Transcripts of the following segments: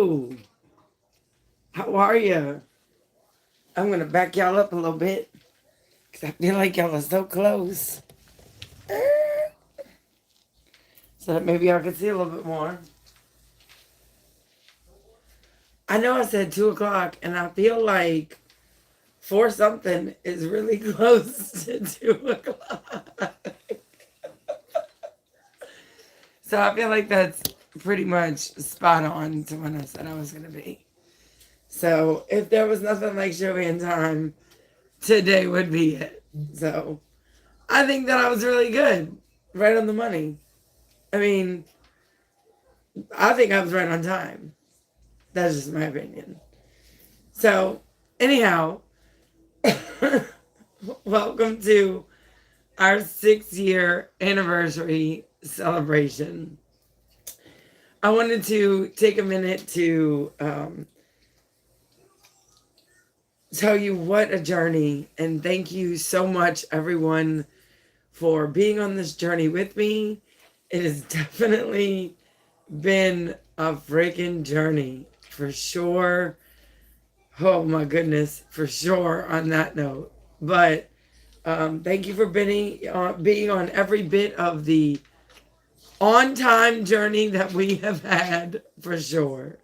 Oh, how are you? I'm gonna back y'all up a little bit because I feel like y'all are so close, so that maybe y'all can see a little bit more. I know I said 2 o'clock, and I feel like 4 something is really close to 2 o'clock. So I feel like that's pretty much spot on to when I said I was gonna be. So if there was nothing like Joanne time, today would be it. So I think that I was really good. Right on the money. I mean, I think I was right on time. That's just my opinion. So, anyhow, welcome to our 6 year anniversary celebration. I wanted to take a minute to tell you what a journey, and thank you so much, everyone, for being on this journey with me. It has definitely been a freaking journey for sure. Oh my goodness, for sure on that note. But thank you for being on every bit of the on time journey that we have had for sure.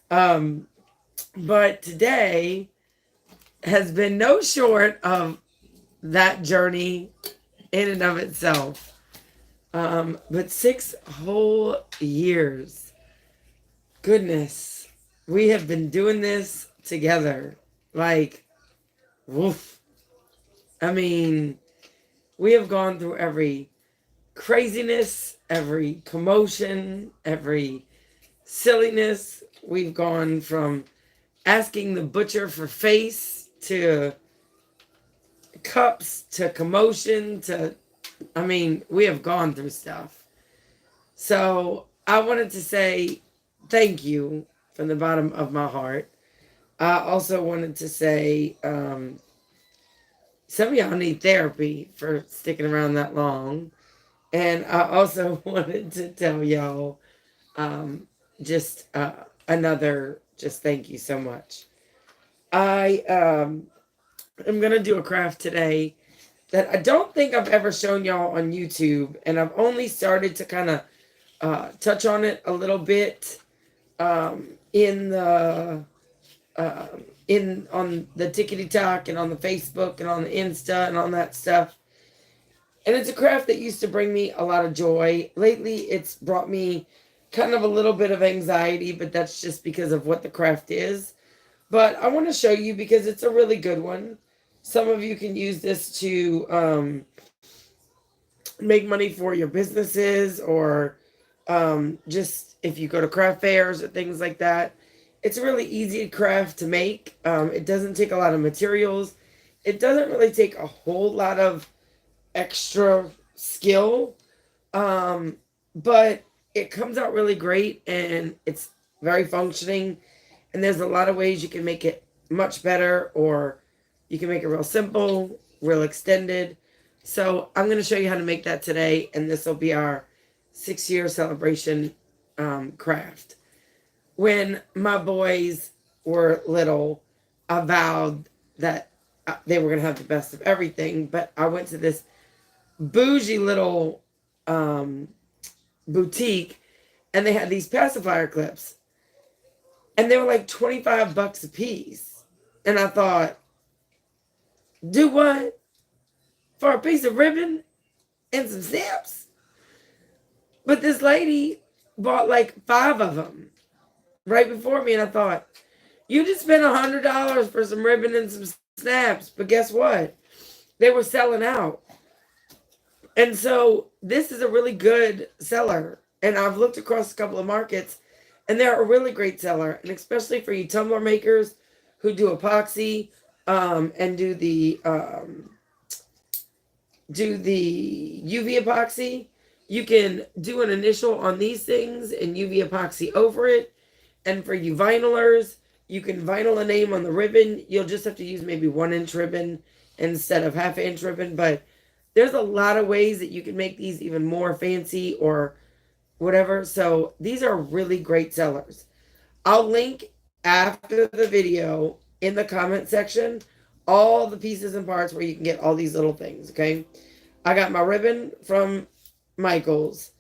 Um, but today has been no short of that journey in and of itself. But 6 whole years. Goodness, we have been doing this together. Like, woof. I mean, we have gone through every craziness, every commotion, every silliness. We've gone from asking the butcher for face to cups to commotion to, I mean, we have gone through stuff. So I wanted to say thank you from the bottom of my heart. I also wanted to say some of y'all need therapy for sticking around that long. And I also wanted to tell y'all just another, just thank you so much. I am going to do a craft today that I don't think I've ever shown y'all on YouTube. And I've only started to kind of touch on it a little bit in the on the Tickety Talk and on the Facebook and on the Insta and on that stuff. And it's a craft that used to bring me a lot of joy. Lately, it's brought me kind of a little bit of anxiety, but that's just because of what the craft is. But I want to show you because it's a really good one. Some of you can use this to make money for your businesses or just if you go to craft fairs or things like that. It's a really easy craft to make. It doesn't take a lot of materials. It doesn't really take a whole lot of extra skill, but it comes out really great and it's very functioning. And there's a lot of ways you can make it much better, or you can make it real simple, real extended. So I'm going to show you how to make that today, and this will be our 6 year celebration craft. When my boys were little, I vowed that they were going to have the best of everything, but I went to this bougie little boutique and they had these pacifier clips and they were like $25 a piece. And I thought, do what? For a piece of ribbon and some stamps? But this lady bought like 5 of them right before me, and I thought, you just spent $100 for some ribbon and some snaps, but guess what? They were selling out. And so this is a really good seller. And I've looked across a couple of markets, and they're a really great seller. And especially for you tumbler makers who do epoxy and do the UV epoxy, you can do an initial on these things and UV epoxy over it. And for you vinylers, you can vinyl a name on the ribbon. You'll just have to use maybe 1-inch ribbon instead of half-inch ribbon. But there's a lot of ways that you can make these even more fancy or whatever. So these are really great sellers. I'll link after the video in the comment section all the pieces and parts where you can get all these little things, okay? I got my ribbon from Michael's.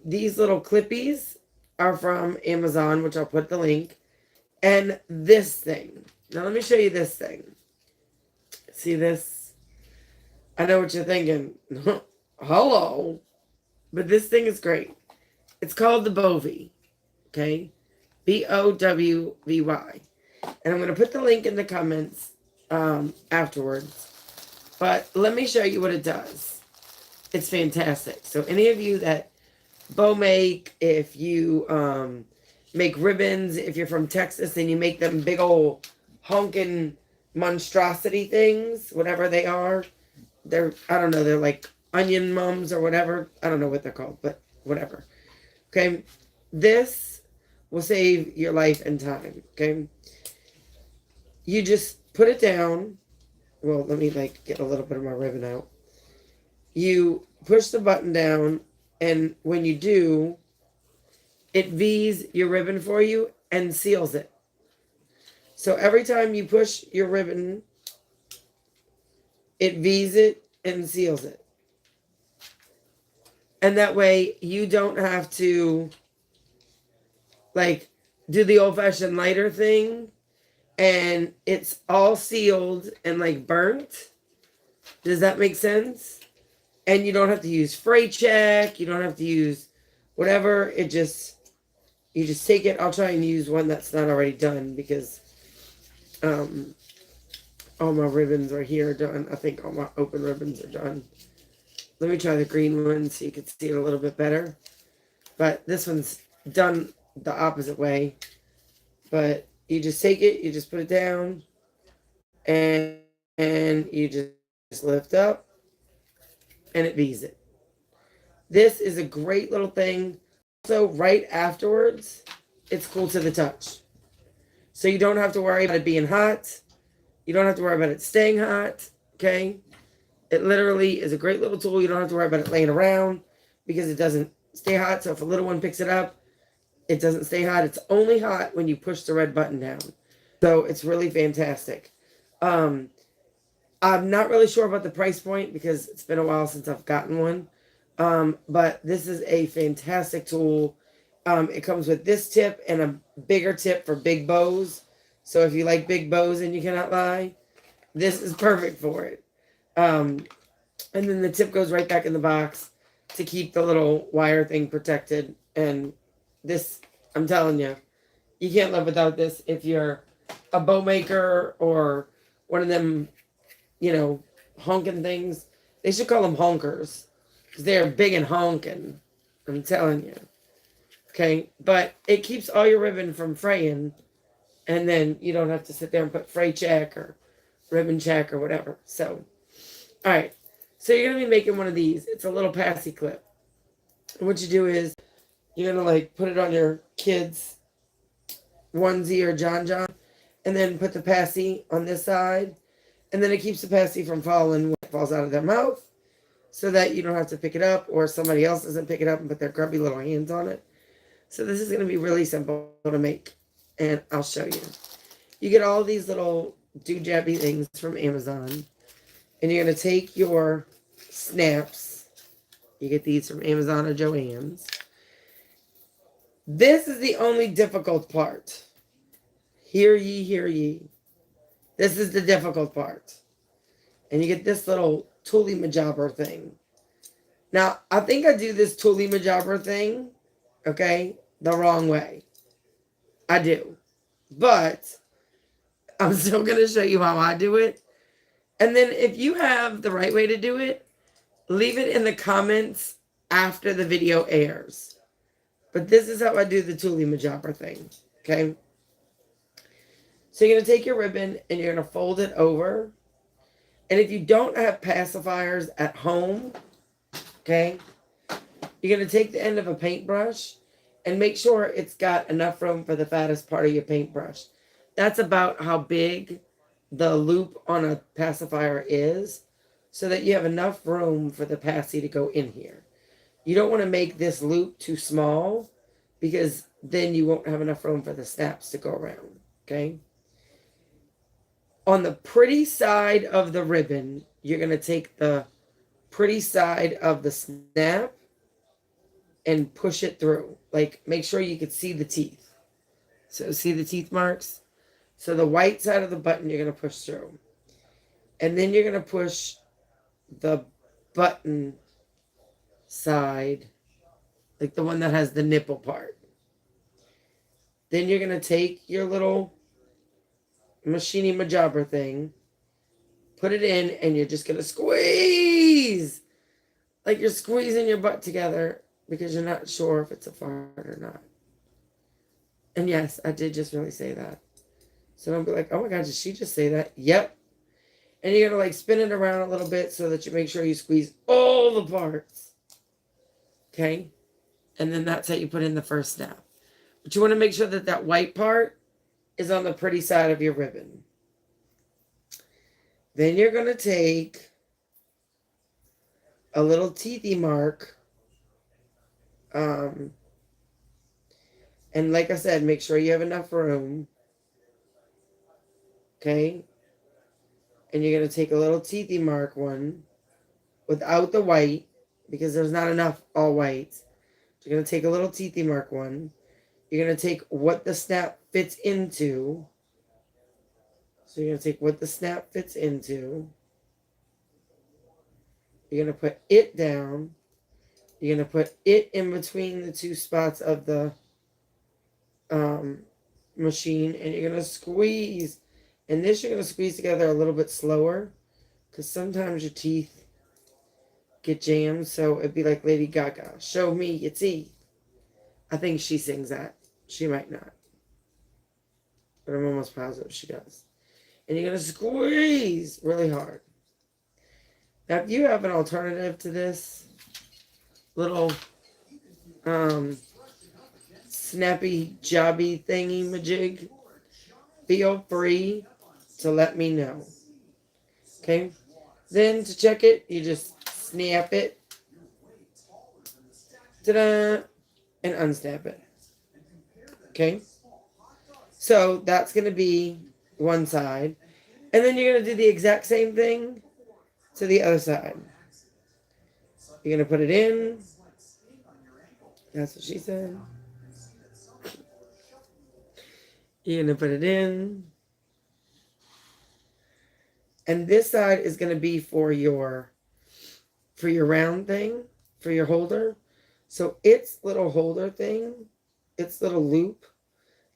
These little clippies are from Amazon, which I'll put the link. And this thing. Now let me show you this thing. See this? I know what you're thinking. Hello. But this thing is great. It's called the Bovy. Okay? Bowvy. And I'm going to put the link in the comments afterwards. But let me show you what it does. It's fantastic. So any of you that bow make, if you make ribbons, if you're from Texas and you make them big old honking monstrosity things, whatever they are, I don't know, they're like onion mums or whatever. I don't know what they're called, but whatever. Okay. This will save your life and time. Okay. You just put it down. Well, let me get a little bit of my ribbon out. You push the button down, and when you do, it V's your ribbon for you and seals it. So every time you push your ribbon, it V's it and seals it. And that way you don't have to do the old-fashioned lighter thing and it's all sealed and burnt. Does that make sense? And you don't have to use freight check. You don't have to use whatever. You just take it. I'll try and use one that's not already done because all my ribbons are here done. I think all my open ribbons are done. Let me try the green one so you can see it a little bit better. But this one's done the opposite way. But you just take it, you just put it down, and you just lift up, and it V's it. This is a great little thing. So right afterwards, it's cool to the touch. So you don't have to worry about it being hot. You don't have to worry about it staying hot, okay? It literally is a great little tool. You don't have to worry about it laying around because it doesn't stay hot. So if a little one picks it up, it doesn't stay hot. It's only hot when you push the red button down. So it's really fantastic. I'm not really sure about the price point because it's been a while since I've gotten one. But this is a fantastic tool. It comes with this tip and a bigger tip for big bows. So if you like big bows and you cannot lie, this is perfect for it. And then the tip goes right back in the box to keep the little wire thing protected. And this, I'm telling you, you can't live without this if you're a bow maker or one of them, honking things. They should call them honkers because they're big and honking. I'm telling you. Okay, but it keeps all your ribbon from fraying, and then you don't have to sit there and put fray check or ribbon check or whatever. So, all right. So you're going to be making one of these. It's a little passy clip. And what you do is you're going to put it on your kid's onesie or John, and then put the passy on this side. And then it keeps the passy from falling when it falls out of their mouth so that you don't have to pick it up or somebody else doesn't pick it up and put their grubby little hands on it. So this is going to be really simple to make, and I'll show you. You get all these little doojabby things from Amazon, and you're going to take your snaps. You get these from Amazon or Joann's. This is the only difficult part. Hear ye, hear ye. This is the difficult part. And you get this little tooly majabber thing. Now, I think I do this tooly majabber thing, okay, the wrong way. I do. But I'm still going to show you how I do it. And then if you have the right way to do it, leave it in the comments after the video airs. But this is how I do the tooly majabber thing, okay? So you're going to take your ribbon and you're going to fold it over. And if you don't have pacifiers at home, okay, you're going to take the end of a paintbrush and make sure it's got enough room for the fattest part of your paintbrush. That's about how big the loop on a pacifier is so that you have enough room for the passy to go in here. You don't want to make this loop too small because then you won't have enough room for the snaps to go around. Okay. On the pretty side of the ribbon, you're going to take the pretty side of the snap and push it through. Like, make sure you can see the teeth. So, see the teeth marks? So, the white side of the button you're going to push through. And then you're going to push the button side, like the one that has the nipple part. Then you're going to take your little machini majabra thing, put it in, and you're just going to squeeze. Like you're squeezing your butt together because you're not sure if it's a fart or not. And yes, I did just really say that. So don't be like, oh my God, did she just say that? Yep. And you're going to like spin it around a little bit so that you make sure you squeeze all the parts. Okay? And then that's how you put in the first snap. But you want to make sure that that white part is on the pretty side of your ribbon. Then you're going to take a little teethy mark. And like I said, make sure you have enough room. Okay? And you're going to take a little teethy mark one without the white because there's not enough all white. You're going to take a little teethy mark one. You're going to take what the snap fits into. So you're going to take what the snap fits into. You're going to put it down. You're going to put it in between the two spots of the machine. And you're going to squeeze. And this you're going to squeeze together a little bit slower. Because sometimes your teeth get jammed. So it'd be like Lady Gaga. Show me your teeth. I think she sings that. She might not. But I'm almost positive she does. And you're going to squeeze really hard. Now, if you have an alternative to this little snappy jobby thingy majig, feel free to let me know. Okay? Then to check it, you just snap it. Ta-da! And unsnap it. Okay? So that's going to be one side. And then you're going to do the exact same thing to the other side. You're going to put it in. That's what she said. You're going to put it in. And this side is going to be for your round thing, for your holder. So its little holder thing, its little loop,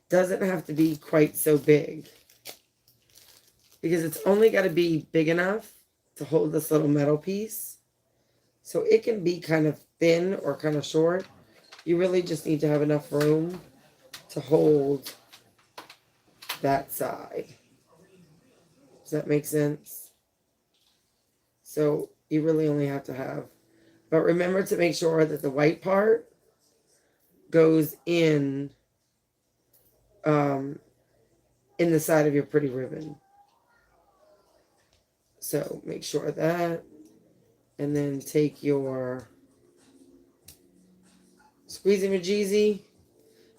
doesn't have to be quite so big. Because it's only got to be big enough to hold this little metal piece. So it can be kind of thin or kind of short. You really just need to have enough room to hold that side. Does that make sense? So you really only have to have, but remember to make sure that the white part goes in the side of your pretty ribbon. So make sure of that. And then take your squeezy majeezy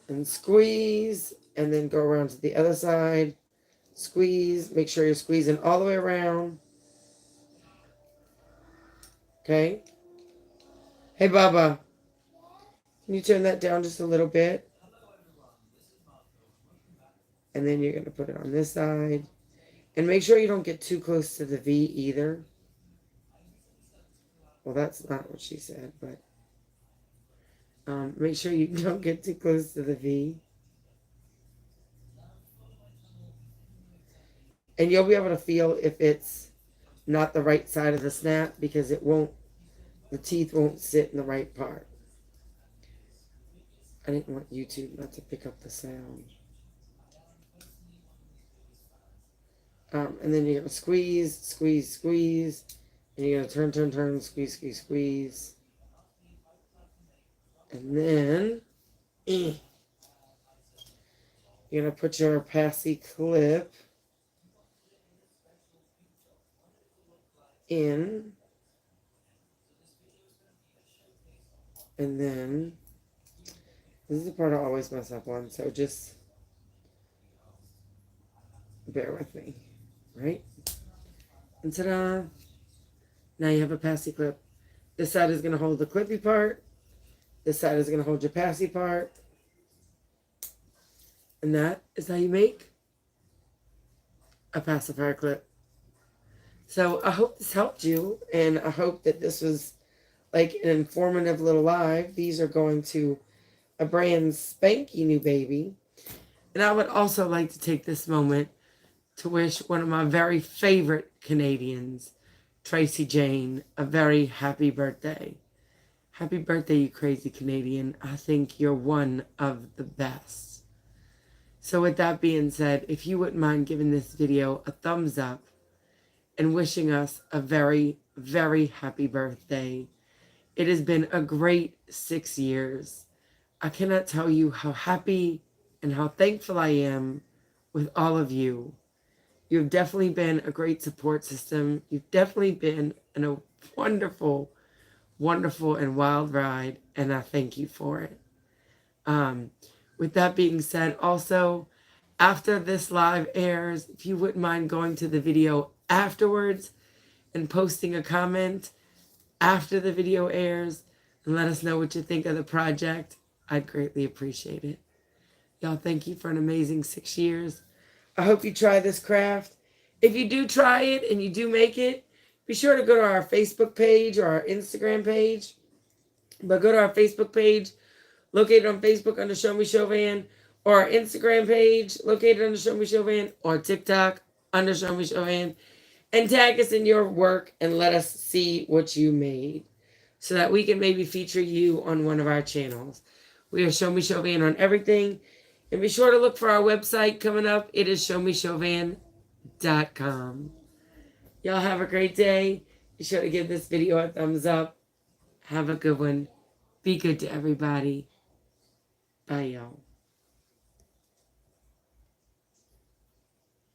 and squeeze. And then go around to the other side. Squeeze. Make sure you're squeezing all the way around. Okay. Hey, Baba. Can you turn that down just a little bit? And then you're going to put it on this side. And make sure you don't get too close to the V either. Well, that's not what she said, but make sure you don't get too close to the V. And you'll be able to feel if it's not the right side of the snap because it won't, the teeth won't sit in the right part. I didn't want YouTube not to pick up the sound. And then you're going to squeeze, squeeze, squeeze. And you're going to turn, turn, turn, squeeze, squeeze, squeeze. And then you're going to put your passy clip in. And then This is the part I always mess up on, so just bear with me, right? And ta-da! Now you have a passy clip. This side is going to hold the clippy part. This side is going to hold your passy part. And that is how you make a pacifier clip. So I hope this helped you, and I hope that this was like an informative little live. These are going to a brand spanky new baby. And I would also like to take this moment to wish one of my very favorite Canadians, Tracy Jane, a very happy birthday. Happy birthday, you crazy Canadian. I think you're one of the best. So with that being said, if you wouldn't mind giving this video a thumbs up and wishing us a very, very happy birthday. It has been a great 6 years. I cannot tell you how happy and how thankful I am with all of you. You've definitely been a great support system. You've definitely been a wonderful, wonderful and wild ride, and I thank you for it. With that being said, also, after this live airs, if you wouldn't mind going to the video afterwards and posting a comment after the video airs and let us know what you think of the project, I'd greatly appreciate it. Y'all, thank you for an amazing 6 years. I hope you try this craft. If you do try it and you do make it, be sure to go to our Facebook page or our Instagram page. But go to our Facebook page, located on Facebook under Show Me Chauvin, or our Instagram page, located under Show Me Chauvin, or TikTok under Show Me Chauvin, and tag us in your work and let us see what you made so that we can maybe feature you on one of our channels. We are Show Me Chauvin on everything. And be sure to look for our website coming up. It is showmechauvin.com. Y'all have a great day. Be sure to give this video a thumbs up. Have a good one. Be good to everybody. Bye, y'all.